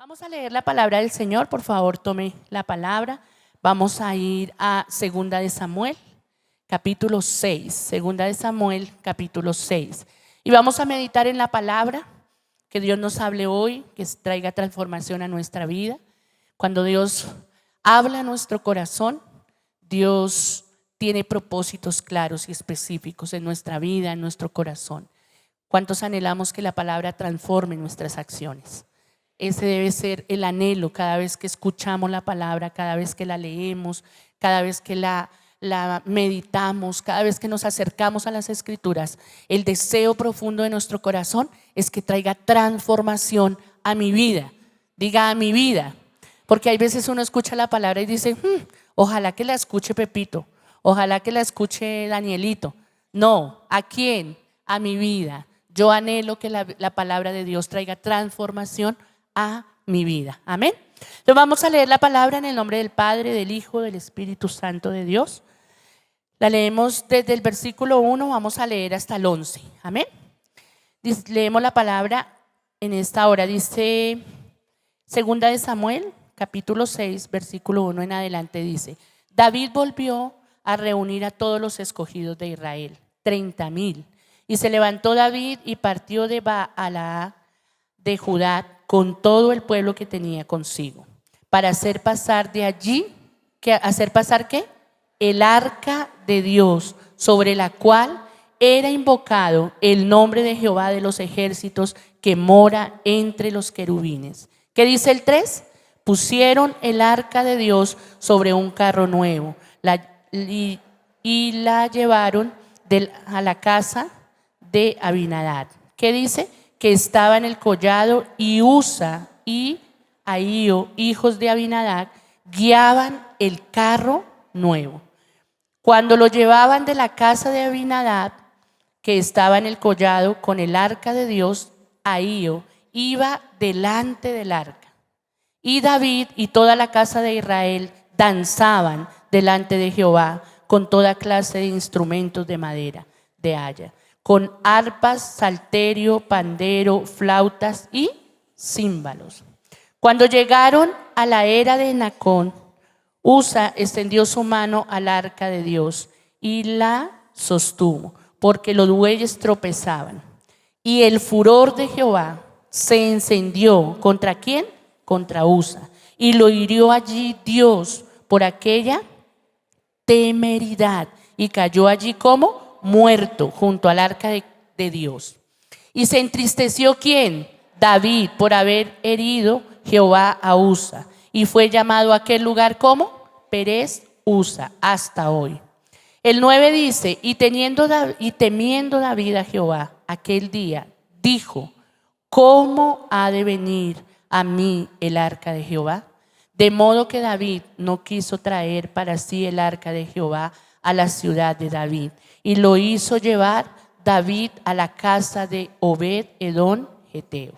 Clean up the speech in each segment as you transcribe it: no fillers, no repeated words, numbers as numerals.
Vamos a leer la palabra del Señor, por favor tome la palabra. Vamos a ir a Segunda de Samuel, capítulo 6. Segunda de Samuel, capítulo 6. Y vamos a meditar en la palabra, que Dios nos hable hoy, que traiga transformación a nuestra vida. Cuando Dios habla a nuestro corazón, Dios tiene propósitos claros y específicos en nuestra vida, en nuestro corazón. ¿Cuántos anhelamos que la palabra transforme nuestras acciones? Ese debe ser el anhelo cada vez que escuchamos la palabra, cada vez que la leemos, cada vez que la meditamos, cada vez que nos acercamos a las Escrituras. El deseo profundo de nuestro corazón es que traiga transformación a mi vida. Diga a mi vida, porque hay veces uno escucha la palabra y dice, ojalá que la escuche Pepito, ojalá que la escuche Danielito. No, ¿a quién? A mi vida. Yo anhelo que la palabra de Dios traiga transformación a mi vida. Amén. Entonces vamos a leer la palabra en el nombre del Padre, del Hijo, del Espíritu Santo de Dios. La leemos desde el versículo 1, vamos a leer hasta el 11. Amén. Leemos la palabra en esta hora. Dice Segunda de Samuel, capítulo 6, versículo 1 en adelante, dice: David volvió a reunir a todos los escogidos de Israel, 30,000. Y se levantó David y partió de Baalá de Judá con todo el pueblo que tenía consigo, para hacer pasar de allí, ¿hacer pasar qué? El arca de Dios, sobre la cual era invocado el nombre de Jehová de los ejércitos, que mora entre los querubines. ¿Qué dice el 3? Pusieron el arca de Dios sobre un carro nuevo y la llevaron a la casa de Abinadab. ¿Qué dice? Que estaba en el collado, y Usa y Ahío, hijos de Abinadab, guiaban el carro nuevo. Cuando lo llevaban de la casa de Abinadab, que estaba en el collado con el arca de Dios, Ahío iba delante del arca. Y David y toda la casa de Israel danzaban delante de Jehová con toda clase de instrumentos de madera, de haya, con arpas, salterio, pandero, flautas y címbalos. Cuando llegaron a la era de Nacón, Usa extendió su mano al arca de Dios y la sostuvo, porque los bueyes tropezaban. Y el furor de Jehová se encendió. ¿Contra quién? Contra Usa. Y lo hirió allí Dios por aquella temeridad, y cayó allí como muerto junto al arca de Dios. Y se entristeció ¿quién? David, por haber herido Jehová a Usa, y fue llamado a aquel lugar como Perez Usa hasta hoy. El 9 dice: y temiendo David a Jehová aquel día, dijo: ¿cómo ha de venir a mí el arca de Jehová? De modo que David no quiso traer para sí el arca de Jehová a la ciudad de David, y lo hizo llevar David a la casa de Obed-edom geteo.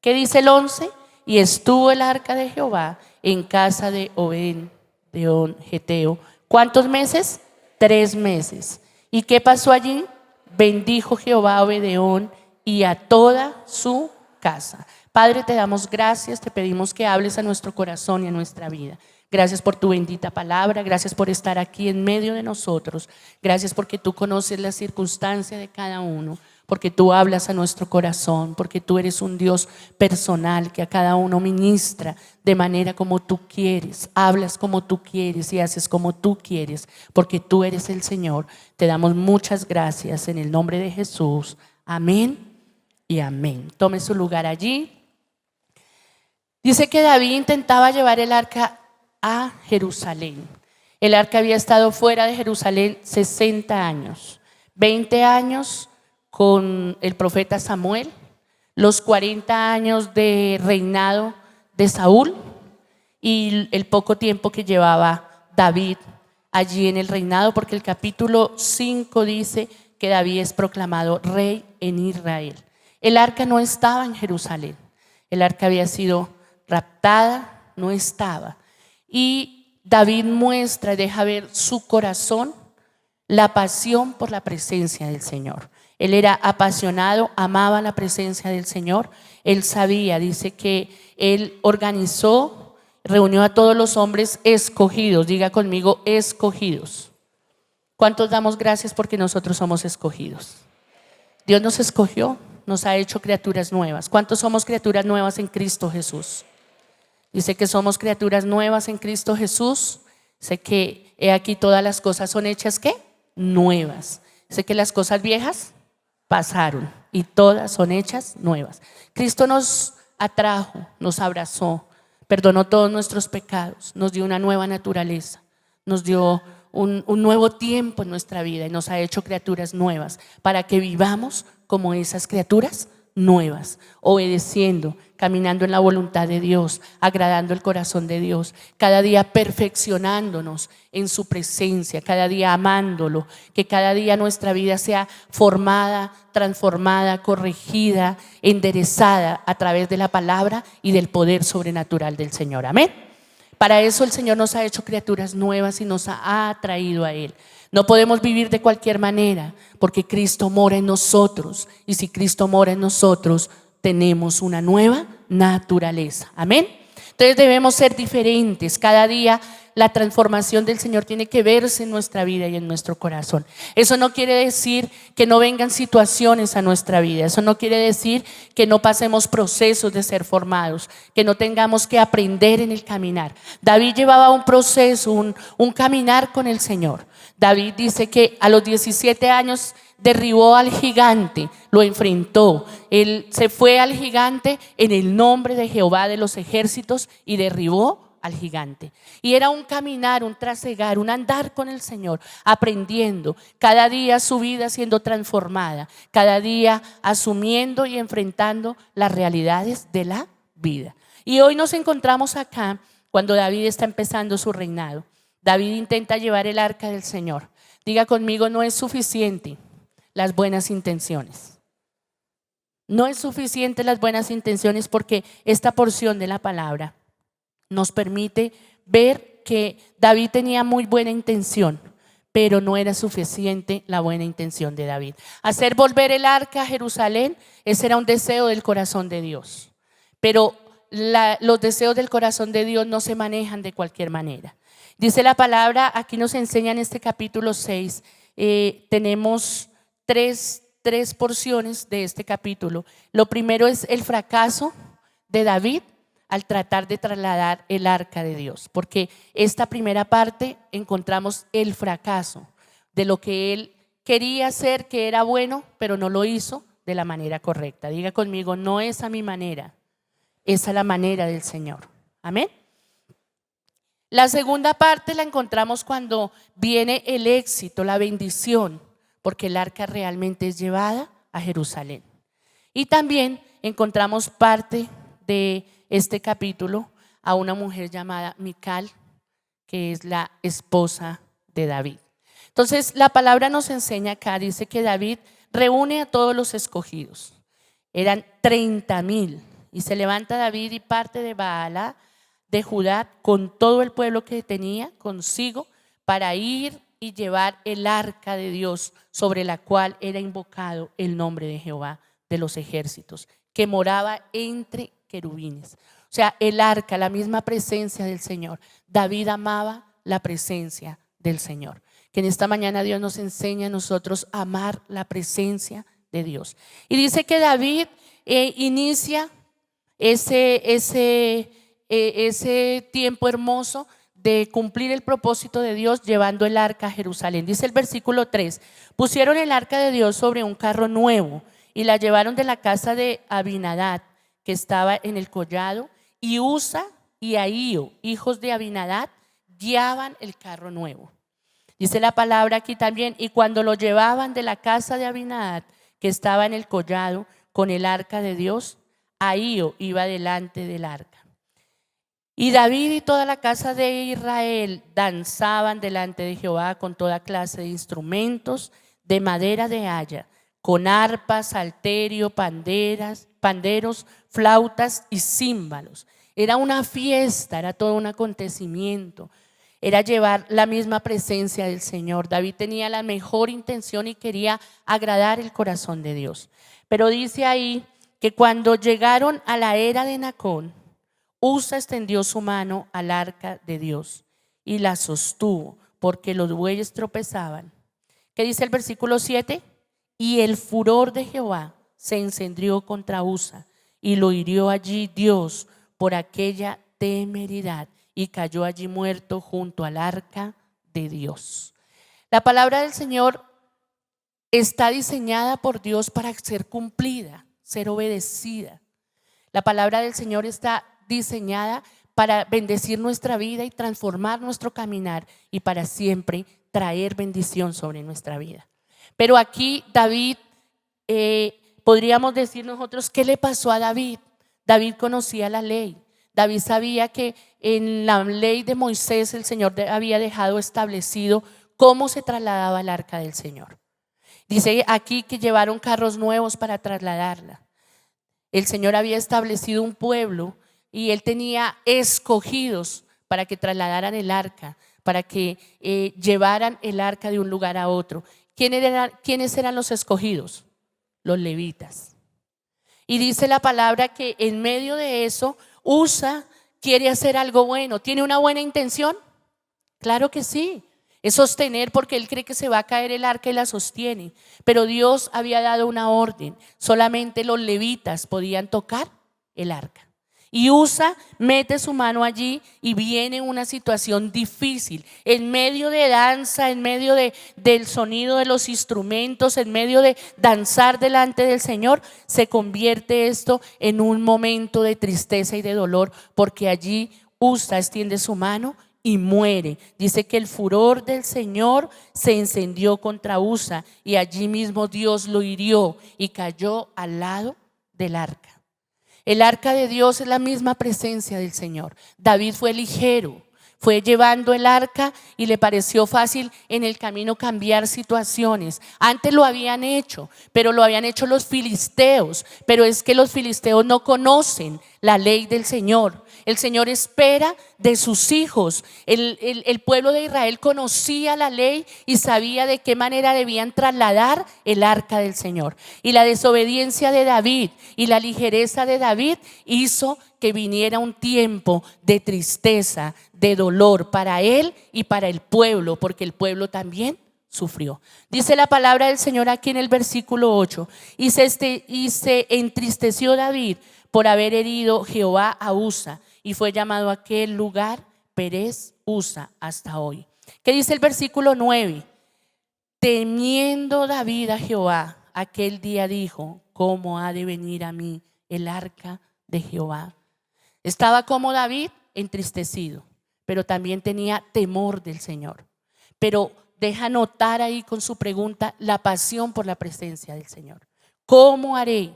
¿Qué dice el 11? Y estuvo el arca de Jehová en casa de Obed-edom geteo. ¿Cuántos meses? 3 meses. ¿Y qué pasó allí? Bendijo Jehová a Obed-edom y a toda su casa. Padre, te damos gracias, te pedimos que hables a nuestro corazón y a nuestra vida. Gracias por tu bendita palabra, gracias por estar aquí en medio de nosotros, gracias porque tú conoces la circunstancia de cada uno, porque tú hablas a nuestro corazón, porque tú eres un Dios personal que a cada uno ministra de manera como tú quieres, hablas como tú quieres y haces como tú quieres, porque tú eres el Señor. Te damos muchas gracias en el nombre de Jesús. Amén y amén. Tome su lugar allí. Dice que David intentaba llevar el arca a Jerusalén. El arca había estado fuera de Jerusalén 60 años, 20 años con el profeta Samuel, los 40 años de reinado de Saúl y el poco tiempo que llevaba David allí en el reinado, porque el capítulo 5 dice que David es proclamado rey en Israel. El arca no estaba en Jerusalén, el arca había sido raptada, no estaba. Y David muestra y deja ver su corazón, la pasión por la presencia del Señor. Él era apasionado, amaba la presencia del Señor. Él sabía, dice que él organizó, reunió a todos los hombres escogidos. Diga conmigo, escogidos. ¿Cuántos damos gracias porque nosotros somos escogidos? Dios nos escogió, nos ha hecho criaturas nuevas. ¿Cuántos somos criaturas nuevas en Cristo Jesús? Dice que somos criaturas nuevas en Cristo Jesús. Dice que he aquí todas las cosas son hechas ¿qué? Nuevas. Dice que las cosas viejas pasaron y todas son hechas nuevas. Cristo nos atrajo, nos abrazó, perdonó todos nuestros pecados, nos dio una nueva naturaleza, nos dio un nuevo tiempo en nuestra vida y nos ha hecho criaturas nuevas para que vivamos como esas criaturas nuevas, obedeciendo, caminando en la voluntad de Dios, agradando el corazón de Dios, cada día perfeccionándonos en su presencia, cada día amándolo, que cada día nuestra vida sea formada, transformada, corregida, enderezada a través de la palabra y del poder sobrenatural del Señor. Amén. Para eso el Señor nos ha hecho criaturas nuevas y nos ha atraído a Él. No podemos vivir de cualquier manera porque Cristo mora en nosotros, y si Cristo mora en nosotros tenemos una nueva naturaleza. Amén. Entonces debemos ser diferentes. Cada día la transformación del Señor tiene que verse en nuestra vida y en nuestro corazón. Eso no quiere decir que no vengan situaciones a nuestra vida. Eso no quiere decir que no pasemos procesos de ser formados, que no tengamos que aprender en el caminar. David llevaba un proceso, un caminar con el Señor. David dice que a los 17 años derribó al gigante, lo enfrentó. Él se fue al gigante en el nombre de Jehová de los ejércitos y derribó al gigante. Y era un caminar, un trasegar, un andar con el Señor, aprendiendo, cada día su vida siendo transformada, cada día asumiendo y enfrentando las realidades de la vida. Y hoy nos encontramos acá cuando David está empezando su reinado. David intenta llevar el arca del Señor. Diga conmigo, no es suficiente las buenas intenciones. No es suficiente las buenas intenciones, porque esta porción de la palabra nos permite ver que David tenía muy buena intención, pero no era suficiente la buena intención de David. Hacer volver el arca a Jerusalén, ese era un deseo del corazón de Dios. Pero los deseos del corazón de Dios no se manejan de cualquier manera. Dice la palabra, aquí nos enseña en este capítulo 6, tenemos tres porciones de este capítulo. Lo primero es el fracaso de David al tratar de trasladar el arca de Dios, porque esta primera parte encontramos el fracaso de lo que él quería hacer, que era bueno, pero no lo hizo de la manera correcta. Diga conmigo, no es a mi manera, es a la manera del Señor. Amén. La segunda parte la encontramos cuando viene el éxito, la bendición, porque el arca realmente es llevada a Jerusalén. Y también encontramos parte de este capítulo a una mujer llamada Mical, que es la esposa de David. Entonces la palabra nos enseña acá, dice que David reúne a todos los escogidos. Eran 30,000, y se levanta David y parte de Baalá de Judá con todo el pueblo que tenía consigo para ir y llevar el arca de Dios, sobre la cual era invocado el nombre de Jehová de los ejércitos, que moraba entre querubines. O sea, el arca, la misma presencia del Señor. David amaba la presencia del Señor. Que en esta mañana Dios nos enseña a nosotros a amar la presencia de Dios. Y dice que David inicia ese tiempo hermoso de cumplir el propósito de Dios llevando el arca a Jerusalén. Dice el versículo 3: pusieron el arca de Dios sobre un carro nuevo y la llevaron de la casa de Abinadab, que estaba en el collado, y Usa y Ahío, hijos de Abinadab, guiaban el carro nuevo. Dice la palabra aquí también: y cuando lo llevaban de la casa de Abinadab, que estaba en el collado, con el arca de Dios, Ahío iba delante del arca. Y David y toda la casa de Israel danzaban delante de Jehová con toda clase de instrumentos de madera de haya, con arpas, salterio, panderos, flautas y címbalos. Era una fiesta, era todo un acontecimiento. era llevar la misma presencia del Señor. David tenía la mejor intención y quería agradar el corazón de Dios. Pero dice ahí que cuando llegaron a la era de Nacón, Usa extendió su mano al arca de Dios y la sostuvo porque los bueyes tropezaban. ¿Qué dice el versículo 7? Y el furor de Jehová se encendió contra Usa y lo hirió allí Dios por aquella temeridad y cayó allí muerto junto al arca de Dios. La palabra del Señor está diseñada por Dios para ser cumplida, ser obedecida. La palabra del Señor está diseñada para bendecir nuestra vida y transformar nuestro caminar y para siempre traer bendición sobre nuestra vida. Pero aquí David, podríamos decir nosotros, ¿qué le pasó a David? David conocía la ley. David sabía que en la ley de Moisés el Señor había dejado establecido cómo se trasladaba el arca del Señor. Dice aquí que llevaron carros nuevos para trasladarla. El Señor había establecido un pueblo y Él tenía escogidos para que trasladaran el arca, para que llevaran el arca de un lugar a otro. ¿Quiénes eran los escogidos? Los levitas. Y dice la palabra que en medio de eso, Usa quiere hacer algo bueno. ¿Tiene una buena intención? Claro que sí. Es sostener porque él cree que se va a caer el arca y la sostiene. Pero Dios había dado una orden. Solamente los levitas podían tocar el arca. Y Usa mete su mano allí y viene una situación difícil. En medio de danza, en medio del sonido de los instrumentos, en medio de danzar delante del Señor, se convierte esto en un momento de tristeza y de dolor, porque allí Usa extiende su mano y muere. Dice que el furor del Señor se encendió contra Usa y allí mismo Dios lo hirió y cayó al lado del arca. El arca de Dios es la misma presencia del Señor. David fue ligero, fue llevando el arca y le pareció fácil en el camino cambiar situaciones. Antes lo habían hecho, pero lo habían hecho los filisteos. Pero es que los filisteos no conocen la ley del Señor. El Señor espera de sus hijos. El pueblo de Israel conocía la ley y sabía de qué manera debían trasladar el arca del Señor. Y la desobediencia de David y la ligereza de David hizo que viniera un tiempo de tristeza, de dolor para él y para el pueblo, porque el pueblo también sufrió. Dice la palabra del Señor aquí en el versículo 8: y se entristeció David por haber herido Jehová a Usa, y fue llamado aquel lugar Perez Usa hasta hoy. ¿Qué dice el versículo 9? Temiendo David a Jehová, aquel día dijo: ¿cómo ha de venir a mí el arca de Jehová? Estaba como David entristecido, pero también tenía temor del Señor. Pero deja notar ahí con su pregunta la pasión por la presencia del Señor. ¿Cómo haré?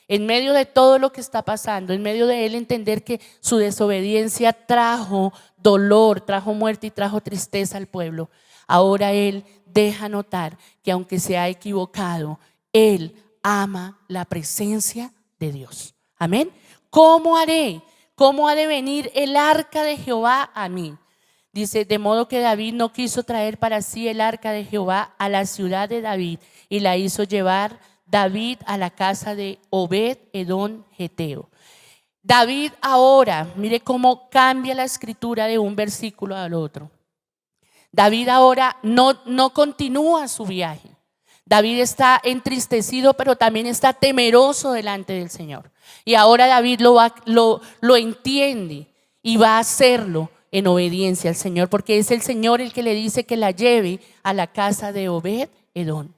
En medio de todo lo que está pasando, en medio de él entender que su desobediencia trajo dolor, trajo muerte y trajo tristeza al pueblo, ahora él deja notar que aunque se ha equivocado, él ama la presencia de Dios. Amén. ¿Cómo haré? ¿Cómo ha de venir el arca de Jehová a mí? Dice: de modo que David no quiso traer para sí el arca de Jehová a la ciudad de David, y la hizo llevar David a la casa de Obed Edom Geteo. David ahora, mire cómo cambia la escritura de un versículo al otro. David ahora no continúa su viaje. David está entristecido, pero también está temeroso delante del Señor. Y ahora David lo entiende y va a hacerlo en obediencia al Señor, porque es el Señor el que le dice que la lleve a la casa de Obed Edom.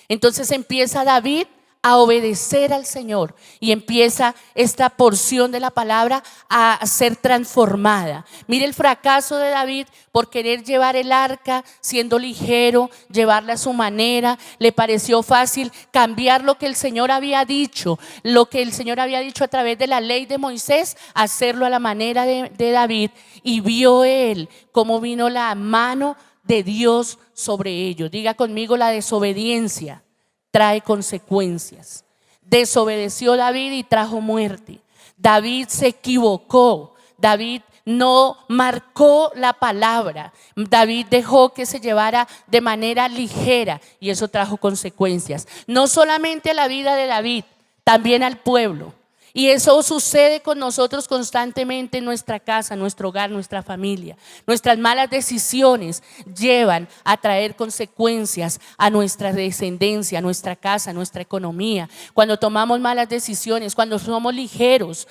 Entonces empieza David a obedecer al Señor y empieza esta porción de la palabra a ser transformada. Mire el fracaso de David por querer llevar el arca siendo ligero, llevarla a su manera. Le pareció fácil cambiar lo que el Señor había dicho, a través de la ley de Moisés, hacerlo a la manera de David, y vio él cómo vino la mano de Dios sobre ellos. Diga conmigo: la desobediencia trae consecuencias. Desobedeció David y trajo muerte. David se equivocó. David no marcó la palabra. David dejó que se llevara de manera ligera y eso trajo consecuencias. No solamente a la vida de David, también al pueblo. Y eso sucede con nosotros constantemente en nuestra casa, nuestro hogar, nuestra familia. Nuestras malas decisiones llevan a traer consecuencias a nuestra descendencia, a nuestra casa, a nuestra economía. Cuando tomamos malas decisiones, cuando somos ligeros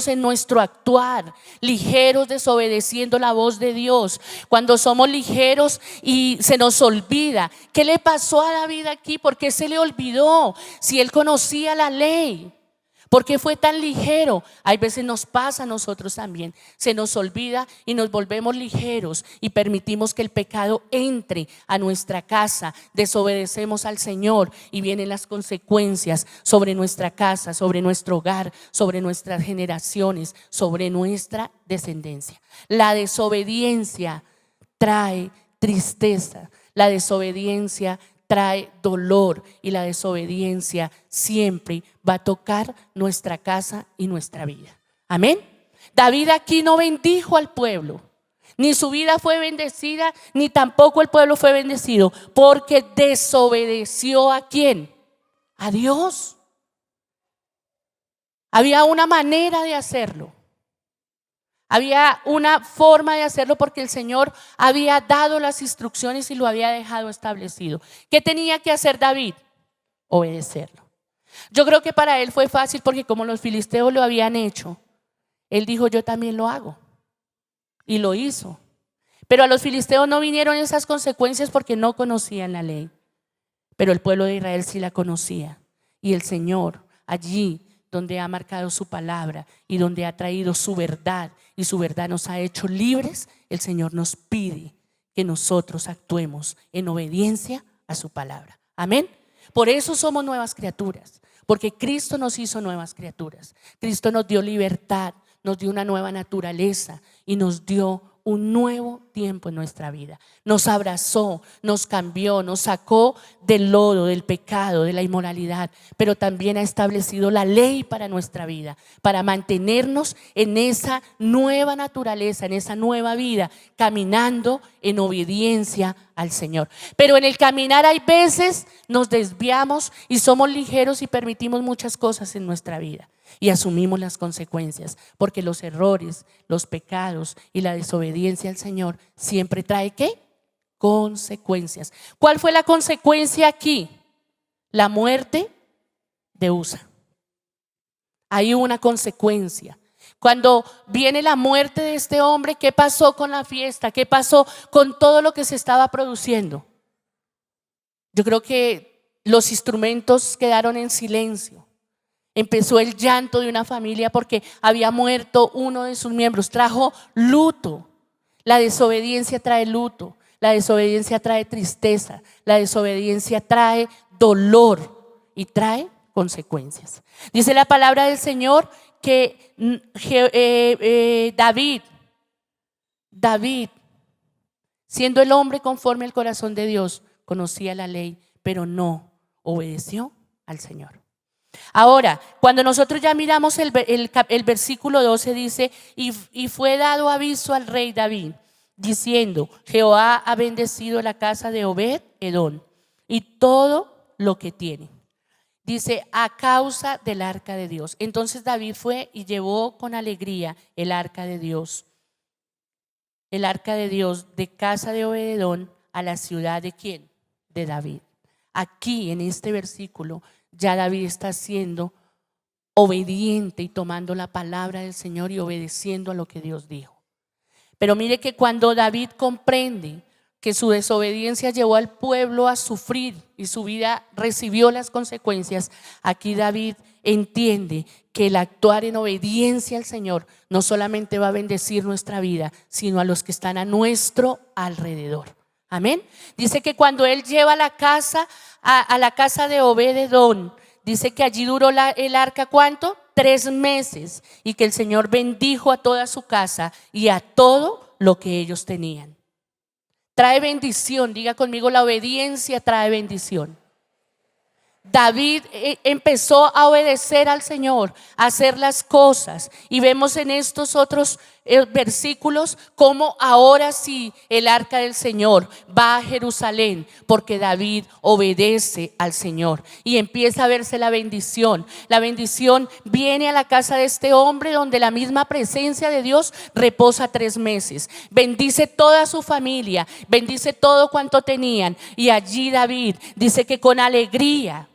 en nuestro actuar, ligeros desobedeciendo la voz de Dios, cuando somos ligeros y se nos olvida. ¿Qué le pasó a David aquí? ¿Por qué se le olvidó si él conocía la ley? ¿Por qué fue tan ligero? Hay veces nos pasa a nosotros también. Se nos olvida y nos volvemos ligeros y permitimos que el pecado entre a nuestra casa. Desobedecemos al Señor y vienen las consecuencias sobre nuestra casa, sobre nuestro hogar, sobre nuestras generaciones, sobre nuestra descendencia. La desobediencia trae tristeza. La desobediencia trae dolor y la desobediencia siempre va a tocar nuestra casa y nuestra vida. Amén. David aquí no bendijo al pueblo, ni su vida fue bendecida, ni tampoco el pueblo fue bendecido, porque desobedeció ¿a quién? A Dios. Había una manera de hacerlo. Había una forma de hacerlo porque el Señor había dado las instrucciones y lo había dejado establecido. ¿Qué tenía que hacer David? Obedecerlo. Yo creo que para él fue fácil porque como los filisteos lo habían hecho, él dijo yo también lo hago. Y lo hizo. Pero a los filisteos no vinieron esas consecuencias porque no conocían la ley. Pero el pueblo de Israel sí la conocía. Y el Señor allí donde ha marcado su palabra y donde ha traído su verdad y su verdad nos ha hecho libres, el Señor nos pide que nosotros actuemos en obediencia a su palabra. Amén. Por eso somos nuevas criaturas, porque Cristo nos hizo nuevas criaturas. Cristo nos dio libertad, nos dio una nueva naturaleza y nos dio un nuevo tiempo en nuestra vida. Nos abrazó, nos cambió, nos sacó del lodo, del pecado, de la inmoralidad, pero también ha establecido la ley para nuestra vida, para mantenernos en esa nueva naturaleza, en esa nueva vida, caminando en obediencia al Señor. Pero en el caminar hay veces nos desviamos y somos ligeros y permitimos muchas cosas en nuestra vida. Y asumimos las consecuencias, porque los errores, los pecados y la desobediencia al Señor siempre trae ¿qué? Consecuencias. ¿Cuál fue la consecuencia aquí? La muerte de Usa. Hay una consecuencia. Cuando viene la muerte de este hombre, ¿qué pasó con la fiesta? ¿Qué pasó con todo lo que se estaba produciendo? Yo creo que los instrumentos quedaron en silencio. Empezó el llanto de una familia porque había muerto uno de sus miembros. Trajo luto. La desobediencia trae luto. La desobediencia trae tristeza. La desobediencia trae dolor y trae consecuencias. Dice la palabra del Señor que David, siendo el hombre conforme al corazón de Dios, conocía la ley, pero no obedeció al Señor. Ahora, cuando nosotros ya miramos el versículo 12 dice, y fue dado aviso al rey David, diciendo, Jehová ha bendecido la casa de Obed-Edom y todo lo que tiene. Dice, a causa del arca de Dios. Entonces David fue y llevó con alegría el arca de Dios. El arca de Dios de casa de Obed-Edom a la ciudad de ¿quién? De David. Aquí en este versículo ya David está siendo obediente y tomando la palabra del Señor y obedeciendo a lo que Dios dijo. Pero mire que cuando David comprende que su desobediencia llevó al pueblo a sufrir y su vida recibió las consecuencias, aquí David entiende que el actuar en obediencia al Señor no solamente va a bendecir nuestra vida, sino a los que están a nuestro alrededor. Amén. Dice que cuando él lleva la casa a la casa de Obed-Edom, dice que allí duró el arca ¿cuánto? 3 meses y que el Señor bendijo a toda su casa y a todo lo que ellos tenían. Trae bendición, diga conmigo, la obediencia trae bendición. David empezó a obedecer al Señor, a hacer las cosas. Y vemos en estos otros versículos cómo ahora sí el arca del Señor va a Jerusalén, porque David obedece al Señor. Y empieza a verse la bendición. La bendición viene a la casa de este hombre, donde la misma presencia de Dios reposa 3 meses. Bendice toda su familia, bendice todo cuanto tenían. Y allí David dice que con alegría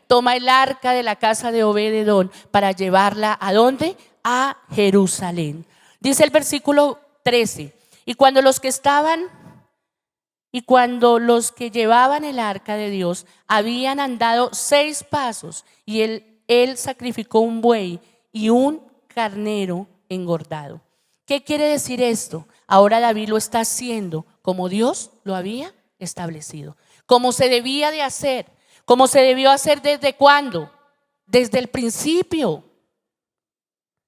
toma el arca de la casa de Obed-edom para llevarla ¿a dónde? A Jerusalén. Dice el versículo 13: y cuando los que llevaban el arca de Dios habían andado 6 pasos, y él sacrificó un buey y un carnero engordado. ¿Qué quiere decir esto? Ahora David lo está haciendo como Dios lo había establecido, como se debía de hacer. ¿Cómo se debió hacer? ¿Desde cuándo? Desde el principio.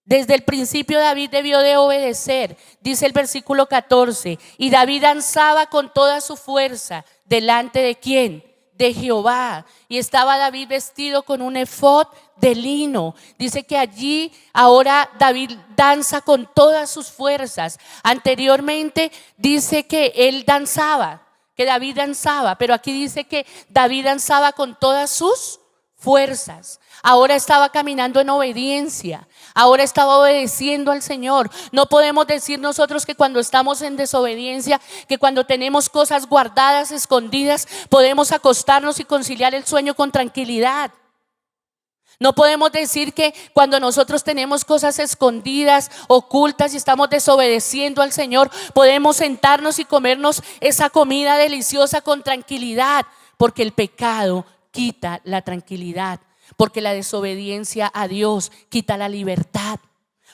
Desde el principio David debió de obedecer. Dice el versículo 14: y David danzaba con toda su fuerza delante de ¿quién? De Jehová. Y estaba David vestido con un efod de lino. Dice que allí ahora David danza con todas sus fuerzas. Anteriormente dice que él danzaba, que David danzaba, pero aquí dice que David danzaba con todas sus fuerzas. Ahora estaba caminando en obediencia, ahora estaba obedeciendo al Señor. No podemos decir nosotros que cuando estamos en desobediencia, que cuando tenemos cosas guardadas, escondidas, podemos acostarnos y conciliar el sueño con tranquilidad. No podemos decir que cuando nosotros tenemos cosas escondidas, ocultas, y estamos desobedeciendo al Señor, podemos sentarnos y comernos esa comida deliciosa con tranquilidad, porque el pecado quita la tranquilidad, porque la desobediencia a Dios quita la libertad,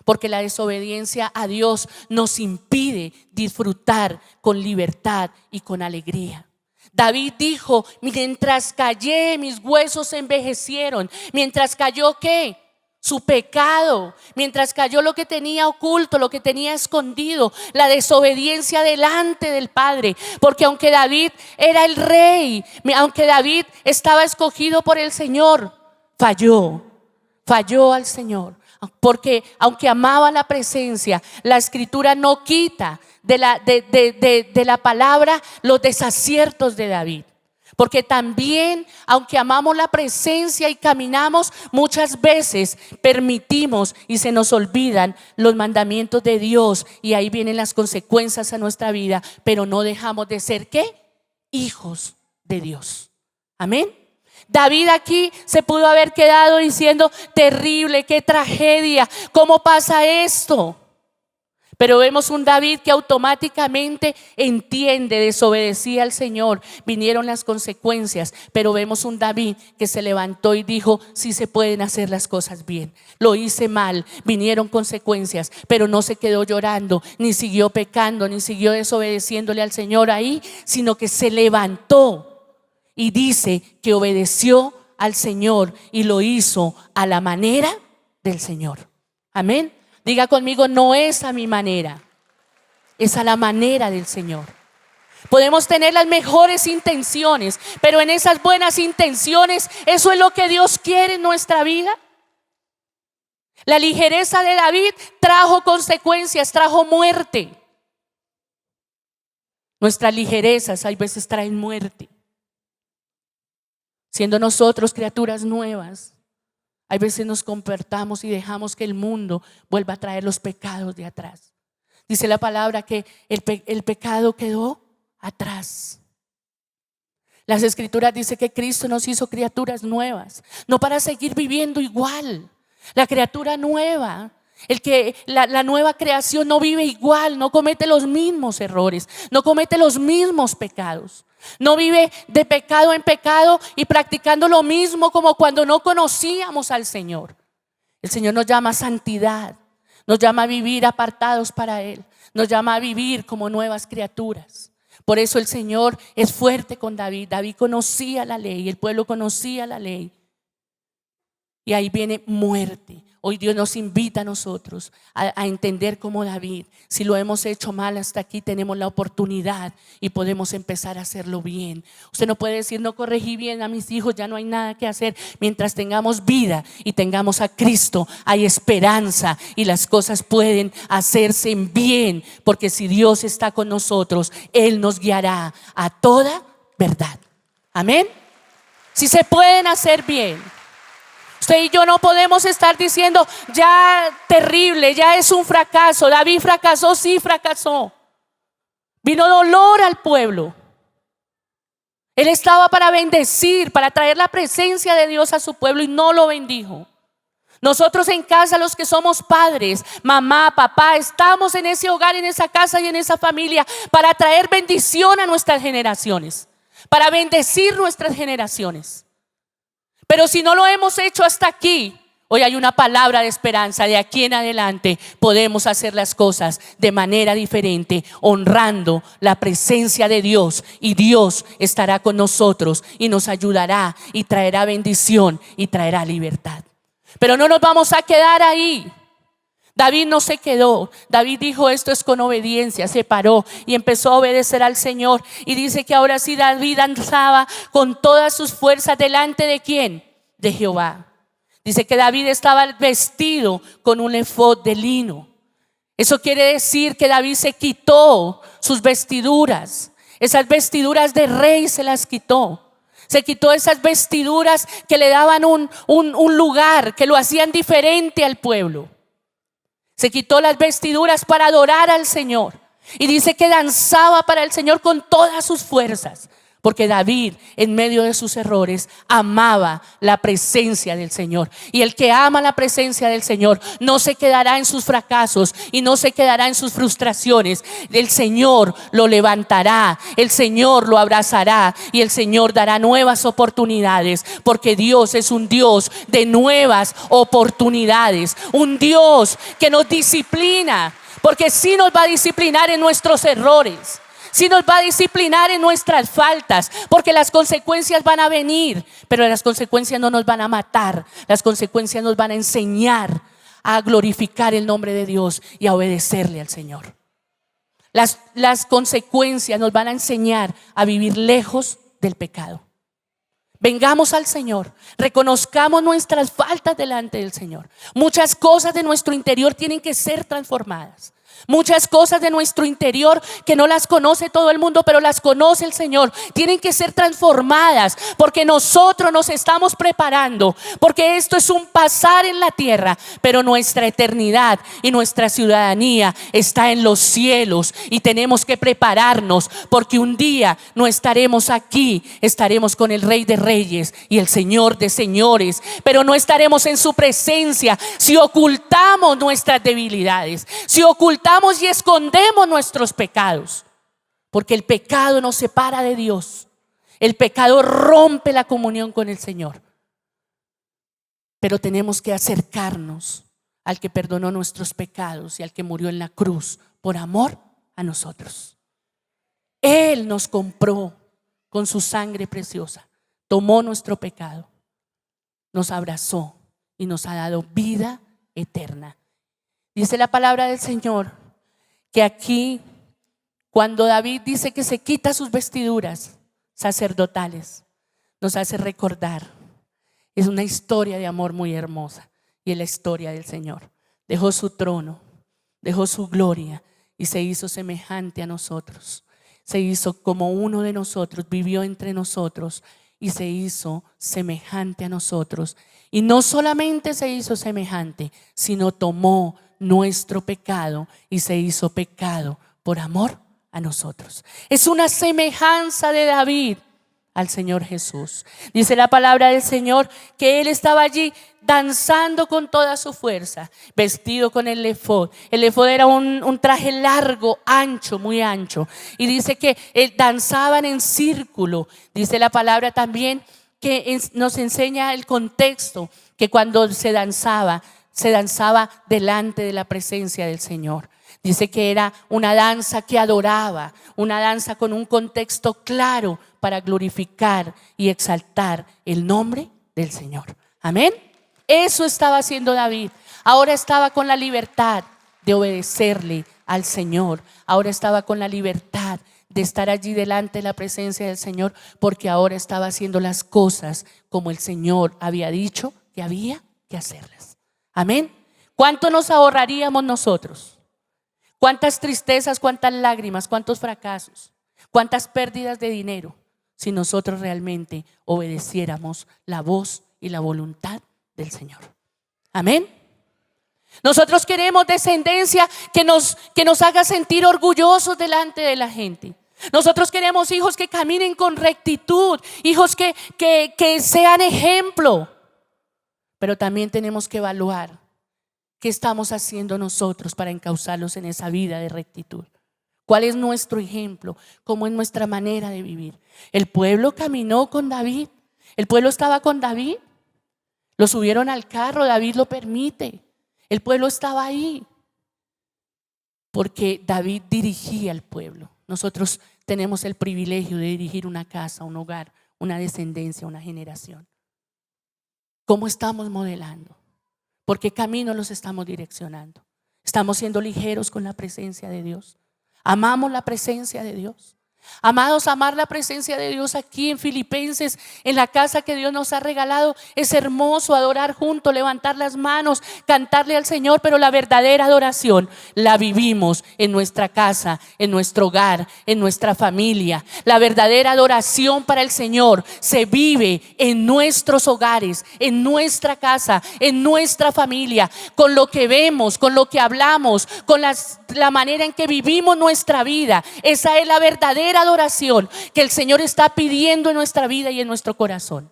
porque la desobediencia a Dios nos impide disfrutar con libertad y con alegría. David dijo: mientras callé, mis huesos se envejecieron. Mientras cayó ¿qué? Su pecado. Mientras cayó lo que tenía oculto, lo que tenía escondido, la desobediencia delante del Padre. Porque aunque David era el rey, aunque David estaba escogido por el Señor, falló al Señor. Porque aunque amaba la presencia, la escritura no quita de la palabra los desaciertos de David. Porque también, aunque amamos la presencia y caminamos, muchas veces permitimos y se nos olvidan los mandamientos de Dios, y ahí vienen las consecuencias a nuestra vida. Pero no dejamos de ser ¿qué? Hijos de Dios. Amén. David aquí se pudo haber quedado diciendo: terrible, qué tragedia, ¿cómo pasa esto? Pero vemos un David que automáticamente entiende, desobedecía al Señor, vinieron las consecuencias. Pero vemos un David que se levantó y dijo: sí se pueden hacer las cosas bien, lo hice mal, vinieron consecuencias, pero no se quedó llorando, ni siguió pecando, ni siguió desobedeciéndole al Señor ahí, sino que se levantó y dice que obedeció al Señor y lo hizo a la manera del Señor. Amén. Diga conmigo: no es a mi manera, es a la manera del Señor. Podemos tener las mejores intenciones, pero en esas buenas intenciones, ¿eso es lo que Dios quiere en nuestra vida? La ligereza de David trajo consecuencias, trajo muerte. Nuestras ligerezas hay veces traen muerte. Siendo nosotros criaturas nuevas, hay veces nos comportamos y dejamos que el mundo vuelva a traer los pecados de atrás. Dice la palabra que el pecado quedó atrás. Las escrituras dicen que Cristo nos hizo criaturas nuevas, no para seguir viviendo igual. La criatura nueva, la nueva creación no vive igual, no comete los mismos errores, no comete los mismos pecados. No vive de pecado en pecado y practicando lo mismo como cuando no conocíamos al Señor. El Señor nos llama a santidad, nos llama a vivir apartados para Él, nos llama a vivir como nuevas criaturas. Por eso el Señor es fuerte con David. David conocía la ley, el pueblo conocía la ley. y ahí viene muerte. Hoy Dios nos invita a nosotros a entender como David, si lo hemos hecho mal hasta aquí, tenemos la oportunidad y podemos empezar a hacerlo bien. Usted no puede decir: no corregí bien a mis hijos, ya no hay nada que hacer. Mientras tengamos vida y tengamos a Cristo, hay esperanza y las cosas pueden hacerse bien, porque si Dios está con nosotros, Él nos guiará a toda verdad. Amén. Si se pueden hacer bien. Usted y yo no podemos estar diciendo: ya terrible, ya es un fracaso. David fracasó, sí fracasó. Vino dolor al pueblo. Él estaba para bendecir, para traer la presencia de Dios a su pueblo, y no lo bendijo. Nosotros en casa, los que somos padres, mamá, papá, estamos en ese hogar, en esa casa y en esa familia para traer bendición a nuestras generaciones, para bendecir nuestras generaciones. Pero si no lo hemos hecho hasta aquí, hoy hay una palabra de esperanza. De aquí en adelante podemos hacer las cosas de manera diferente, honrando la presencia de Dios, y Dios estará con nosotros y nos ayudará y traerá bendición y traerá libertad. Pero no nos vamos a quedar ahí. David no se quedó. David dijo: esto es con obediencia. Se paró y empezó a obedecer al Señor. Y dice que ahora sí David danzaba con todas sus fuerzas delante de ¿quién? De Jehová. Dice que David estaba vestido con un efod de lino. Eso quiere decir que David se quitó sus vestiduras. Esas vestiduras de rey se las quitó. Se quitó esas vestiduras que le daban un lugar, que lo hacían diferente al pueblo. Se quitó las vestiduras para adorar al Señor. Y dice que danzaba para el Señor con todas sus fuerzas. Porque David, en medio de sus errores, amaba la presencia del Señor. Y el que ama la presencia del Señor no se quedará en sus fracasos y no se quedará en sus frustraciones. El Señor lo levantará, el Señor lo abrazará y el Señor dará nuevas oportunidades. Porque Dios es un Dios de nuevas oportunidades. Un Dios que nos disciplina, porque sí nos va a disciplinar en nuestros errores. Sí nos va a disciplinar en nuestras faltas, porque las consecuencias van a venir, pero las consecuencias no nos van a matar. Las consecuencias nos van a enseñar a glorificar el nombre de Dios y a obedecerle al Señor. Las consecuencias nos van a enseñar a vivir lejos del pecado. Vengamos al Señor, reconozcamos nuestras faltas delante del Señor. Muchas cosas de nuestro interior tienen que ser transformadas. Muchas cosas de nuestro interior que no las conoce todo el mundo, pero las conoce el Señor, tienen que ser transformadas, porque nosotros nos estamos preparando, porque esto es un pasar en la tierra, pero nuestra eternidad y nuestra ciudadanía está en los cielos, y tenemos que prepararnos, porque un día no estaremos aquí, estaremos con el Rey de Reyes y el Señor de Señores, pero no estaremos en su presencia si ocultamos nuestras debilidades, si ocultamos y escondemos nuestros pecados, porque el pecado nos separa de Dios. El pecado rompe la comunión con el Señor. Pero tenemos que acercarnos al que perdonó nuestros pecados y al que murió en la cruz por amor a nosotros. Él nos compró con su sangre preciosa, tomó nuestro pecado, nos abrazó y nos ha dado vida eterna. Dice la palabra del Señor que aquí, cuando David dice que se quita sus vestiduras sacerdotales, nos hace recordar. Es una historia de amor muy hermosa, y es la historia del Señor. Dejó su trono, dejó su gloria y se hizo semejante a nosotros. Se hizo como uno de nosotros, vivió entre nosotros y se hizo semejante a nosotros. Y no solamente se hizo semejante, sino tomó nuestro pecado y se hizo pecado por amor a nosotros. Es una semejanza de David al Señor Jesús. Dice la palabra del Señor que él estaba allí danzando con toda su fuerza, vestido con el efod. El efod era un traje largo, ancho, muy ancho, y dice que danzaban en círculo. Dice la palabra también que nos enseña el contexto, que cuando se danzaba delante de la presencia del Señor. Dice que era una danza que adoraba, una danza con un contexto claro para glorificar y exaltar el nombre del Señor. Amén. Eso estaba haciendo David. Ahora estaba con la libertad de obedecerle al Señor. Ahora estaba con la libertad de estar allí delante de la presencia del Señor, porque ahora estaba haciendo las cosas como el Señor había dicho que había que hacerlas. Amén. ¿Cuánto nos ahorraríamos nosotros? ¿Cuántas tristezas, cuántas lágrimas, cuántos fracasos, cuántas pérdidas de dinero si nosotros realmente obedeciéramos la voz y la voluntad del Señor? Amén. Nosotros queremos descendencia que nos haga sentir orgullosos delante de la gente. Nosotros queremos hijos que caminen con rectitud, hijos que sean ejemplo. Pero también tenemos que evaluar qué estamos haciendo nosotros para encauzarlos en esa vida de rectitud. ¿Cuál es nuestro ejemplo? ¿Cómo es nuestra manera de vivir? El pueblo caminó con David. El pueblo estaba con David. Lo subieron al carro, David lo permite. El pueblo estaba ahí porque David dirigía al pueblo. Nosotros tenemos el privilegio de dirigir una casa, un hogar, una descendencia, una generación. ¿Cómo estamos modelando? ¿Por qué camino los estamos direccionando? ¿Estamos siendo ligeros con la presencia de Dios? ¿Amamos la presencia de Dios? Amados, amar la presencia de Dios aquí en Filipenses, en la casa que Dios nos ha regalado, es hermoso. Adorar juntos, levantar las manos, cantarle al Señor, pero la verdadera adoración la vivimos en nuestra casa, en nuestro hogar, en nuestra familia. La verdadera adoración para el Señor se vive en nuestros hogares, en nuestra casa, en nuestra familia, con lo que vemos, con lo que hablamos, con la manera en que vivimos nuestra vida. Esa es la verdadera adoración que el Señor está pidiendo en nuestra vida y en nuestro corazón.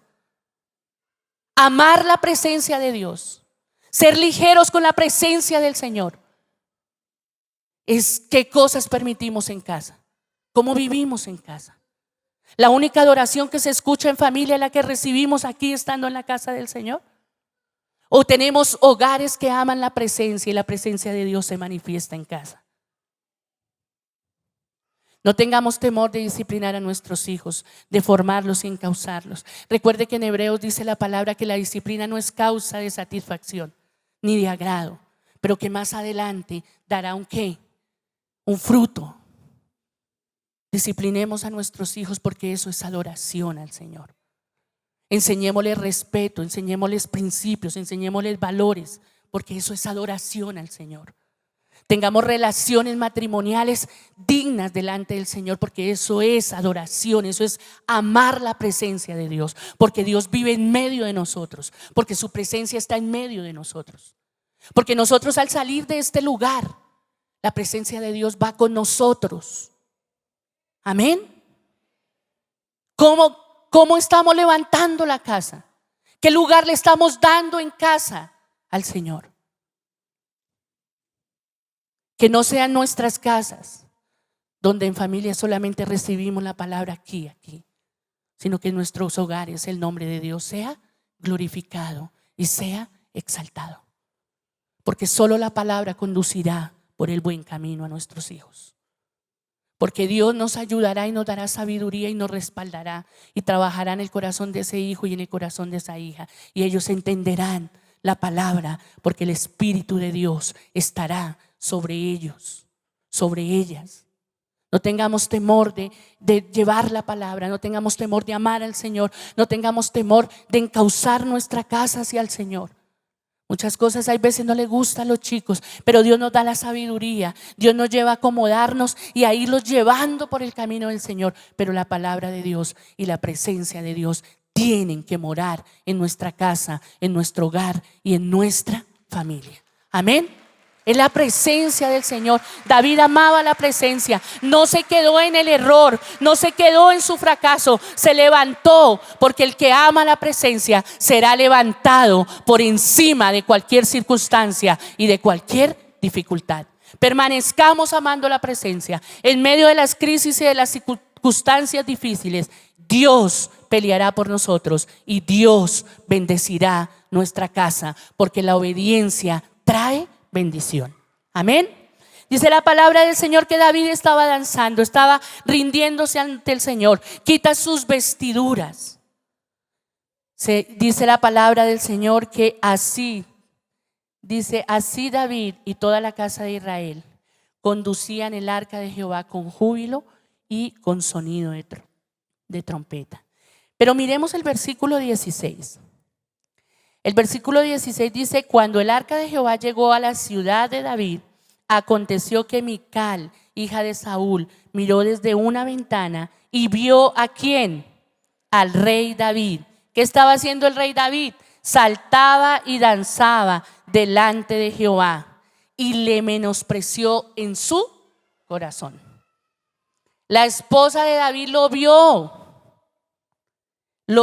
Amar la presencia de Dios, ser ligeros con la presencia del Señor, es qué cosas permitimos en casa, cómo vivimos en casa. La única adoración que se escucha en familia es la que recibimos aquí estando en la casa del Señor. O tenemos hogares que aman la presencia y la presencia de Dios se manifiesta en casa. No tengamos temor de disciplinar a nuestros hijos, de formarlos y encauzarlos. Recuerde que en Hebreos dice la palabra que la disciplina no es causa de satisfacción ni de agrado, pero que más adelante dará un ¿qué? Un fruto. Disciplinemos a nuestros hijos porque eso es adoración al Señor. Enseñémosles respeto, enseñémosles principios, enseñémosles valores, porque eso es adoración al Señor. Tengamos relaciones matrimoniales dignas delante del Señor, porque eso es adoración, eso es amar la presencia de Dios, porque Dios vive en medio de nosotros, porque su presencia está en medio de nosotros, porque nosotros al salir de este lugar, la presencia de Dios va con nosotros. Amén. ¿Cómo estamos levantando la casa? ¿Qué lugar le estamos dando en casa al Señor? Que no sean nuestras casas donde en familia solamente recibimos la palabra aquí, sino que en nuestros hogares el nombre de Dios sea glorificado y sea exaltado, porque solo la palabra conducirá por el buen camino a nuestros hijos, porque Dios nos ayudará y nos dará sabiduría y nos respaldará y trabajará en el corazón de ese hijo y en el corazón de esa hija, y ellos entenderán la palabra, porque el Espíritu de Dios estará sobre ellos, sobre ellas. No tengamos temor de llevar la palabra, no tengamos temor de amar al Señor, no tengamos temor de encauzar nuestra casa hacia el Señor. Muchas cosas hay veces no le gustan a los chicos, pero Dios nos da la sabiduría, Dios nos lleva a acomodarnos y a irlos llevando por el camino del Señor, pero la palabra de Dios y la presencia de Dios tienen que morar en nuestra casa, en nuestro hogar y en nuestra familia. Amén. Es la presencia del Señor. David amaba la presencia, no se quedó en el error, no se quedó en su fracaso, se levantó, porque el que ama la presencia será levantado por encima de cualquier circunstancia y de cualquier dificultad. Permanezcamos amando la presencia en medio de las crisis y de las circunstancias difíciles. Dios peleará por nosotros y Dios bendecirá nuestra casa, porque la obediencia trae bendición. Amén. Dice la palabra del Señor que David estaba danzando, estaba rindiéndose ante el Señor. Quita sus vestiduras, Dice la palabra del Señor que así, dice, así David y toda la casa de Israel conducían el arca de Jehová con júbilo y con sonido de trompeta. Pero miremos el versículo 16. El versículo 16 dice: cuando el arca de Jehová llegó a la ciudad de David, aconteció que Mical, hija de Saúl, miró desde una ventana y vio ¿a quién? Al rey David. ¿Qué estaba haciendo el rey David? Saltaba y danzaba delante de Jehová y le menospreció en su corazón. La esposa de David lo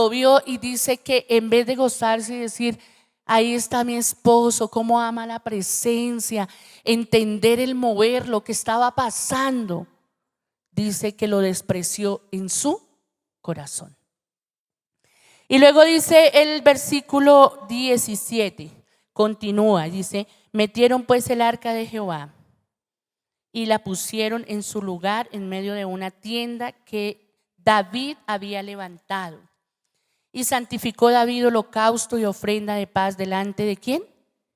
vio y dice que en vez de gozarse y decir: ahí está mi esposo, cómo ama la presencia, entender el mover, lo que estaba pasando, dice que lo despreció en su corazón. Y luego dice el versículo 17, continúa, dice: metieron pues el arca de Jehová y la pusieron en su lugar en medio de una tienda que David había levantado. Y santificó David holocausto y ofrenda de paz delante de ¿quién?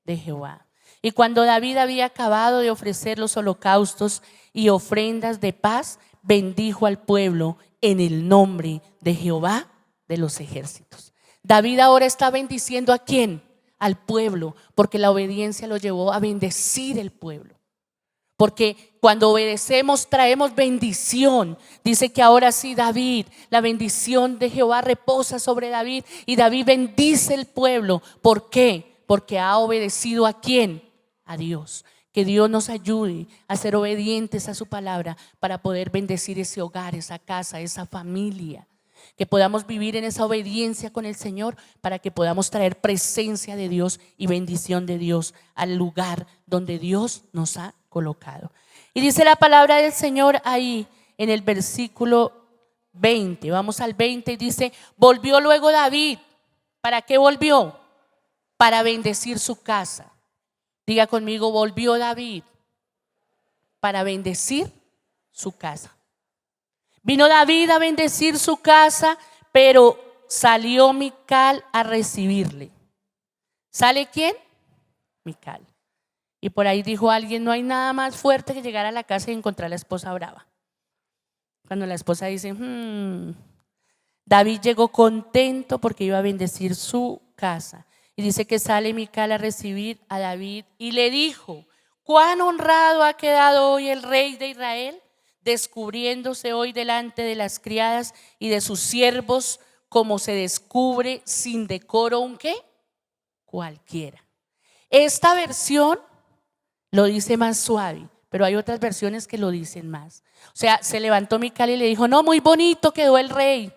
De Jehová. Y cuando David había acabado de ofrecer los holocaustos y ofrendas de paz, bendijo al pueblo en el nombre de Jehová de los ejércitos. David ahora está bendiciendo ¿a quién? Al pueblo, porque la obediencia lo llevó a bendecir el pueblo. Porque cuando obedecemos traemos bendición. Dice que ahora sí David, la bendición de Jehová reposa sobre David y David bendice el pueblo. ¿Por qué? Porque ha obedecido ¿a quién? A Dios. Que Dios nos ayude a ser obedientes a su palabra para poder bendecir ese hogar, esa casa, esa familia. Que podamos vivir en esa obediencia con el Señor para que podamos traer presencia de Dios y bendición de Dios al lugar donde Dios nos ha colocado. Y dice la palabra del Señor ahí en el versículo 20. Vamos al 20 y dice: volvió luego David. ¿Para qué volvió? Para bendecir su casa. Diga conmigo: volvió David para bendecir su casa. Vino David a bendecir su casa, pero salió Mical a recibirle. ¿Sale quién? Mical. Y por ahí dijo alguien: no hay nada más fuerte que llegar a la casa y encontrar a la esposa brava. Cuando la esposa dice: David llegó contento porque iba a bendecir su casa. Y dice que sale Mical a recibir a David y le dijo: cuán honrado ha quedado hoy el rey de Israel, descubriéndose hoy delante de las criadas y de sus siervos, como se descubre sin decoro un ¿qué? Cualquiera. Esta versión lo dice más suave, pero hay otras versiones que lo dicen más. O sea, se levantó Mical y le dijo: no, muy bonito quedó el rey,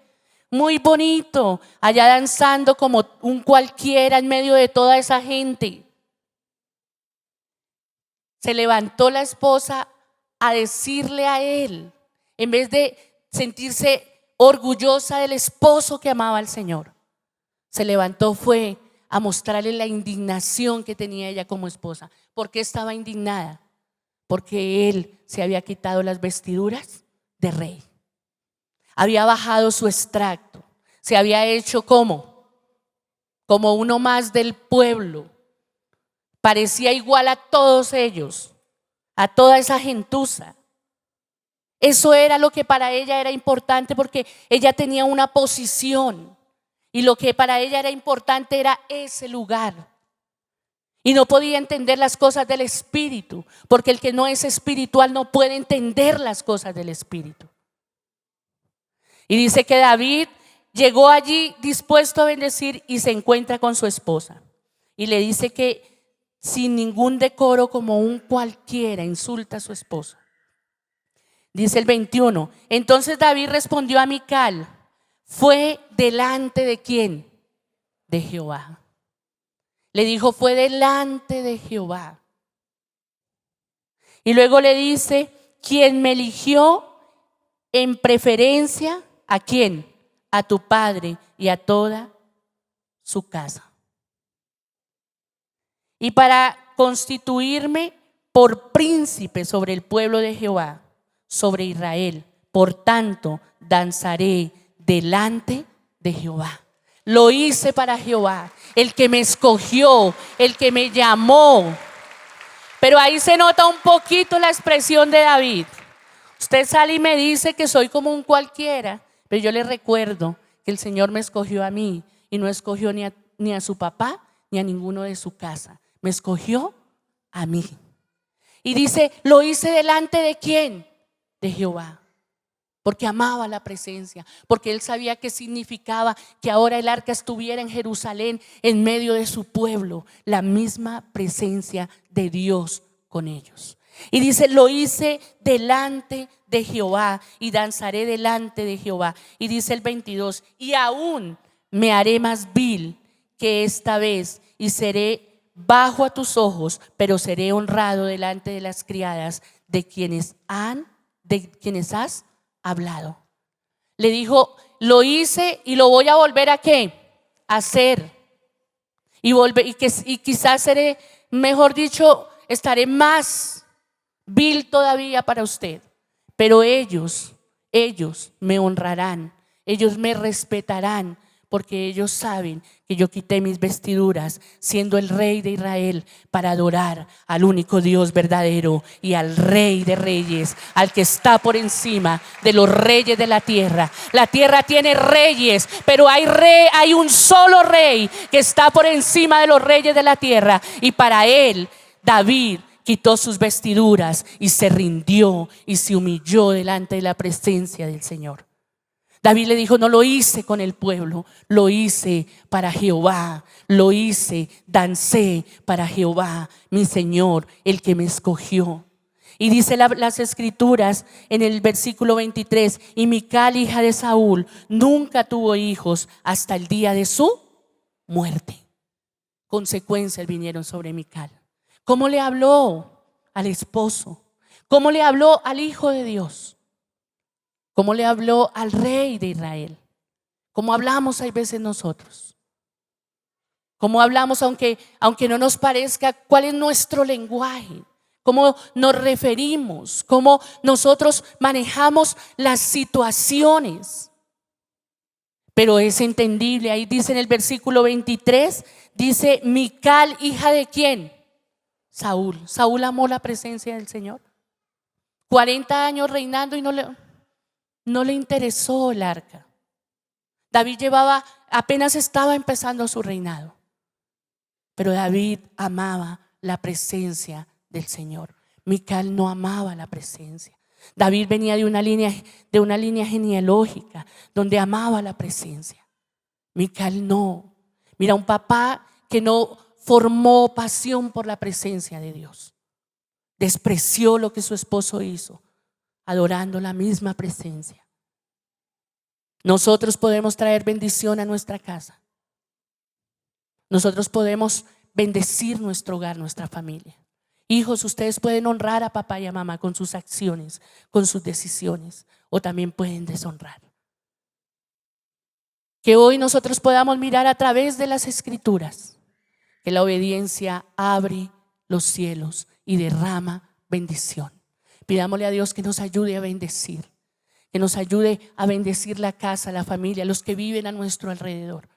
muy bonito, allá danzando como un cualquiera en medio de toda esa gente. Se levantó la esposa a decirle a él, en vez de sentirse orgullosa del esposo que amaba al Señor, se levantó, fue a mostrarle la indignación que tenía ella como esposa. ¿Por qué estaba indignada? Porque él se había quitado las vestiduras de rey, había bajado su extracto, se había hecho como uno más del pueblo, parecía igual a todos ellos, a toda esa gentuza. Eso era lo que para ella era importante, porque ella tenía una posición y lo que para ella era importante era ese lugar. Y no podía entender las cosas del espíritu, porque el que no es espiritual no puede entender las cosas del espíritu. Y dice que David llegó allí dispuesto a bendecir y se encuentra con su esposa y le dice que sin ningún decoro, como un cualquiera, insulta a su esposa. Dice el 21: entonces David respondió a Mical: fue delante de ¿quién? De Jehová. Le dijo: fue delante de Jehová. Y luego le dice: quien me eligió en preferencia, ¿a quién? A tu padre y a toda su casa. Y para constituirme por príncipe sobre el pueblo de Jehová, sobre Israel. Por tanto, danzaré delante de Jehová. lo hice para Jehová, el que me escogió, el que me llamó. Pero ahí se nota un poquito la expresión de David. Usted sale y me dice que soy como un cualquiera, pero yo le recuerdo que el Señor me escogió a mí y no escogió ni a su papá ni a ninguno de su casa. Me escogió a mí. Y dice, lo hice delante de ¿quién? De Jehová. Porque amaba la presencia, porque él sabía qué significaba que ahora el arca estuviera en Jerusalén, en medio de su pueblo, la misma presencia de Dios con ellos. Y dice, lo hice delante de Jehová y danzaré delante de Jehová. Y dice el 22, y aún me haré más vil que esta vez y seré bajo a tus ojos, pero seré honrado delante de las criadas de quienes has hablado. Le dijo, lo hice y lo voy a volver a ¿qué? A hacer. Y quizás seré, mejor dicho, estaré más vil todavía para usted. Pero ellos me honrarán, ellos me respetarán, porque ellos saben que yo quité mis vestiduras siendo el rey de Israel para adorar al único Dios verdadero y al Rey de Reyes, al que está por encima de los reyes de la tierra. La tierra tiene reyes, pero hay un solo rey que está por encima de los reyes de la tierra, y para él David quitó sus vestiduras y se rindió y se humilló delante de la presencia del Señor. David le dijo, no lo hice con el pueblo, lo hice para Jehová, lo hice, dancé para Jehová, mi Señor, el que me escogió. Y dice las escrituras en el versículo 23, y Mical, hija de Saúl, nunca tuvo hijos hasta el día de su muerte. Consecuencias vinieron sobre Mical. ¿Cómo le habló al esposo? ¿Cómo le habló al Hijo de Dios? ¿Cómo le habló al Rey de Israel? ¿Cómo hablamos hay veces nosotros? ¿Cómo hablamos aunque no nos parezca? ¿Cuál es nuestro lenguaje? ¿Cómo nos referimos? ¿Cómo nosotros manejamos las situaciones? Pero es entendible. Ahí dice en el versículo 23, dice, Mical, hija de ¿quién? Saúl. Saúl amó la presencia del Señor. 40 años reinando y no le interesó el arca. David apenas estaba empezando su reinado, pero David amaba la presencia del Señor. Mical no amaba la presencia. David venía de una línea genealógica donde amaba la presencia. Mical no. Mira, un papá que no formó pasión por la presencia de Dios. Despreció lo que su esposo hizo, adorando la misma presencia. Nosotros podemos traer bendición a nuestra casa. Nosotros podemos bendecir nuestro hogar, nuestra familia. Hijos, ustedes pueden honrar a papá y a mamá con sus acciones, con sus decisiones, o también pueden deshonrar. Que hoy nosotros podamos mirar a través de las escrituras que la obediencia abre los cielos y derrama bendición. Pidámosle a Dios que nos ayude a bendecir, que nos ayude a bendecir la casa, la familia, los que viven a nuestro alrededor.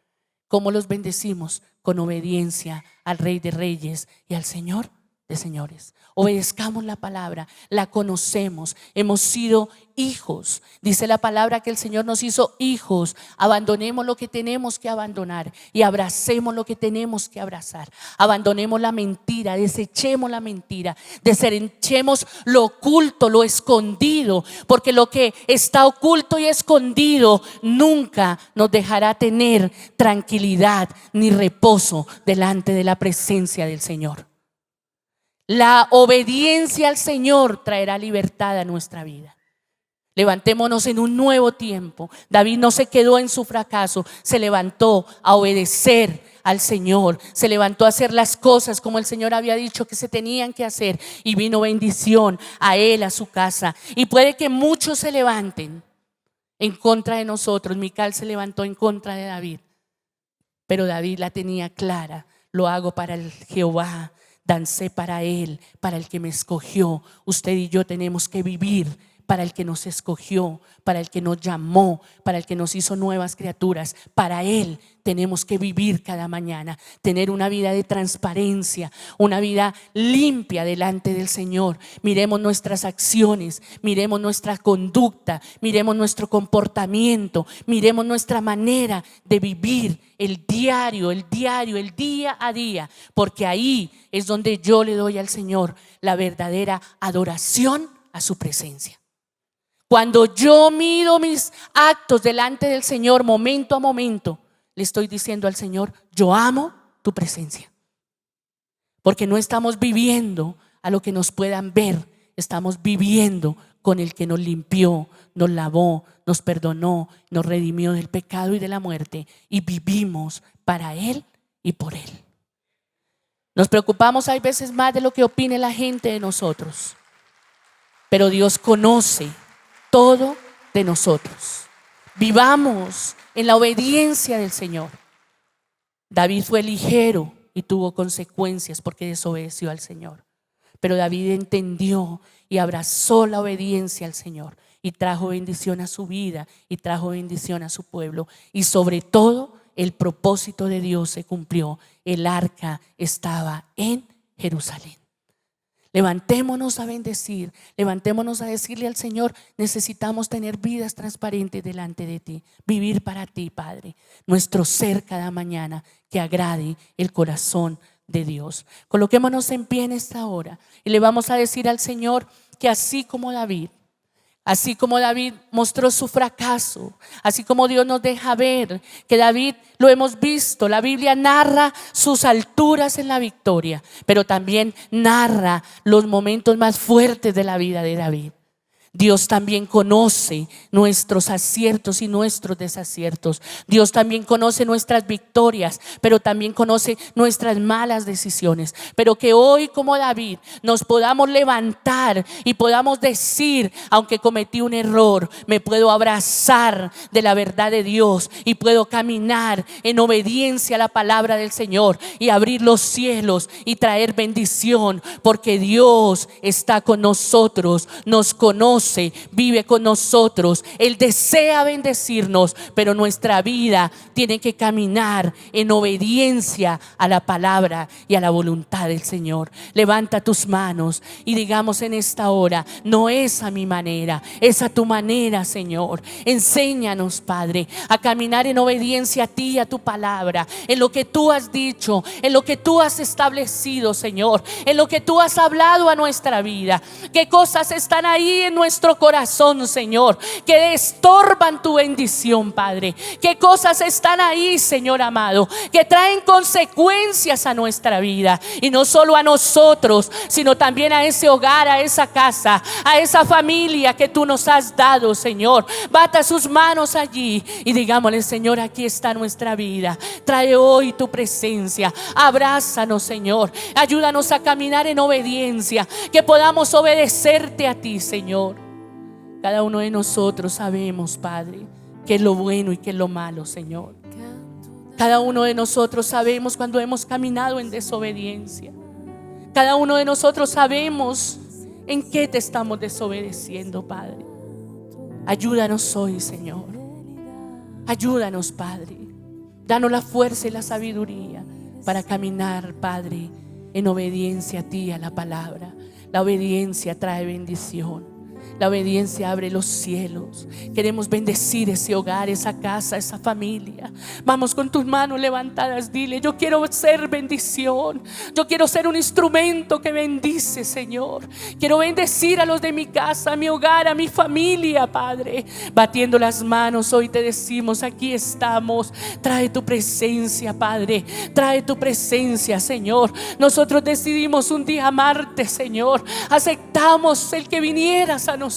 ¿Cómo los bendecimos? Con obediencia al Rey de Reyes y al Señor de señores. Obedezcamos la palabra, la conocemos, hemos sido hijos. Dice la palabra que el Señor nos hizo hijos. Abandonemos lo que tenemos que abandonar y abracemos lo que tenemos que abrazar. Abandonemos la mentira, desechemos la mentira, desechemos lo oculto, lo escondido, porque lo que está oculto y escondido nunca nos dejará tener tranquilidad ni reposo delante de la presencia del Señor. La obediencia al Señor traerá libertad a nuestra vida. Levantémonos en un nuevo tiempo. David no se quedó en su fracaso, se levantó a obedecer al Señor, se levantó a hacer las cosas como el Señor había dicho que se tenían que hacer, y vino bendición a él, a su casa. Y puede que muchos se levanten en contra de nosotros. Mical se levantó en contra de David, pero David la tenía clara: lo hago para el Jehová. Dancé para él, para el que me escogió. Usted y yo tenemos que vivir para el que nos escogió, para el que nos llamó, para el que nos hizo nuevas criaturas. Para Él tenemos que vivir cada mañana, tener una vida de transparencia, una vida limpia delante del Señor. Miremos nuestras acciones, miremos nuestra conducta, miremos nuestro comportamiento, miremos nuestra manera de vivir el diario, el día a día, porque ahí es donde yo le doy al Señor la verdadera adoración a su presencia. Cuando yo mido mis actos delante del Señor momento a momento, le estoy diciendo al Señor: yo amo tu presencia. Porque no estamos viviendo a lo que nos puedan ver, estamos viviendo con el que nos limpió, nos lavó, nos perdonó, nos redimió del pecado y de la muerte, y vivimos para Él y por Él. Nos preocupamos hay veces más de lo que opine la gente de nosotros, pero Dios conoce todo de nosotros. Vivamos en la obediencia del Señor. David fue ligero y tuvo consecuencias porque desobedeció al Señor, pero David entendió y abrazó la obediencia al Señor y trajo bendición a su vida y trajo bendición a su pueblo, y sobre todo el propósito de Dios se cumplió. El arca estaba en Jerusalén. Levantémonos a bendecir, levantémonos a decirle al Señor: necesitamos tener vidas transparentes delante de ti, vivir para ti, Padre, nuestro ser cada mañana que agrade el corazón de Dios. Coloquémonos en pie en esta hora y le vamos a decir al Señor que así como David mostró su fracaso, así como Dios nos deja ver que David, lo hemos visto, la Biblia narra sus alturas en la victoria, pero también narra los momentos más fuertes de la vida de David. Dios también conoce nuestros aciertos y nuestros desaciertos. Dios también conoce nuestras victorias, pero también conoce nuestras malas decisiones. Pero que hoy, como David, nos podamos levantar y podamos decir: aunque cometí un error, me puedo abrazar de la verdad de Dios y puedo caminar en obediencia a la palabra del Señor y abrir los cielos y traer bendición, porque Dios está con nosotros, nos conoce, vive con nosotros. Él desea bendecirnos, pero nuestra vida tiene que caminar en obediencia a la palabra y a la voluntad del Señor. Levanta tus manos y digamos en esta hora: no es a mi manera, es a tu manera, Señor. Enséñanos, Padre, a caminar en obediencia a ti y a tu palabra, en lo que tú has dicho, en lo que tú has establecido, Señor, en lo que tú has hablado a nuestra vida. ¿Qué cosas están ahí en nuestro corazón, Señor, que estorban tu bendición, Padre? ¿Qué cosas están ahí, Señor amado, que traen consecuencias a nuestra vida? Y no solo a nosotros, sino también a ese hogar, a esa casa, a esa familia que tú nos has dado, Señor. Bata sus manos allí y digámosle: Señor, aquí está nuestra vida. Trae hoy tu presencia. Abrázanos, Señor. Ayúdanos a caminar en obediencia, que podamos obedecerte a ti, Señor. Cada uno de nosotros sabemos, Padre, qué es lo bueno y qué es lo malo, Señor. Cada uno de nosotros sabemos cuando hemos caminado en desobediencia. Cada uno de nosotros sabemos en qué te estamos desobedeciendo, Padre. Ayúdanos hoy, Señor. Ayúdanos, Padre. Danos la fuerza y la sabiduría para caminar, Padre, en obediencia a ti, a la palabra. La obediencia trae bendición. La obediencia abre los cielos. Queremos bendecir ese hogar, esa casa, esa familia. Vamos con tus manos levantadas, dile: yo quiero ser bendición. Yo quiero ser un instrumento que bendice, Señor. Quiero bendecir a los de mi casa, a mi hogar, a mi familia, Padre. Batiendo las manos, hoy te decimos: aquí estamos. Trae tu presencia, Padre. Trae tu presencia, Señor. Nosotros decidimos un día amarte, Señor. Aceptamos el que vinieras a nosotros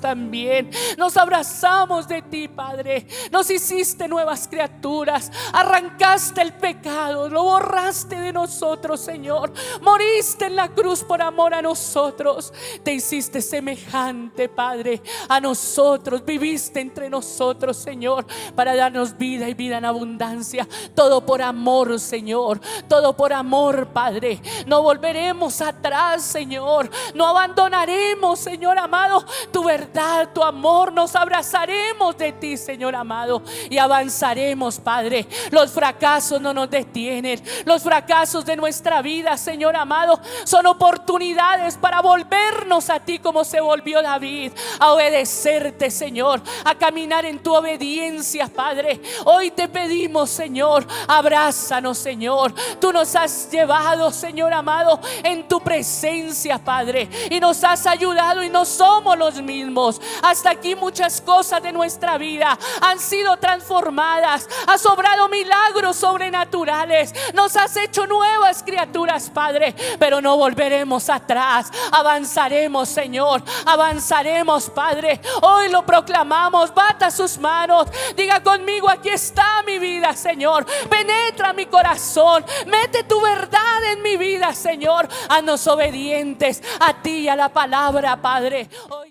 también. Nos abrazamos de ti, Padre. Nos hiciste nuevas criaturas. Arrancaste el pecado, lo borraste de nosotros, Señor. Moriste en la cruz por amor a nosotros. Te hiciste semejante, Padre, a nosotros. Viviste entre nosotros, Señor, para darnos vida y vida en abundancia. Todo por amor, Señor. Todo por amor, Padre. No volveremos atrás, Señor. No abandonaremos, Señor amado, tu verdad, tu amor. Nos abrazaremos de ti, Señor amado, y avanzaremos, Padre. Los fracasos no nos detienen. Los fracasos de nuestra vida, Señor amado, son oportunidades para volvernos a ti como se volvió David, a obedecerte, Señor, a caminar en tu obediencia, Padre. Hoy te pedimos, Señor, abrázanos, Señor. Tú nos has llevado, Señor amado, en tu presencia, Padre, y nos has ayudado y no somos los mismos. Hasta aquí muchas cosas de nuestra vida han sido transformadas. Has obrado milagros sobrenaturales. Nos has hecho nuevas criaturas, Padre, pero no volveremos atrás. Avanzaremos, Señor, avanzaremos, Padre. Hoy lo proclamamos. Bata sus manos, diga conmigo: aquí está mi vida, Señor. Penetra mi corazón, mete tu verdad en mi vida, Señor. Haznos obedientes a ti y a la palabra, Padre. Hoy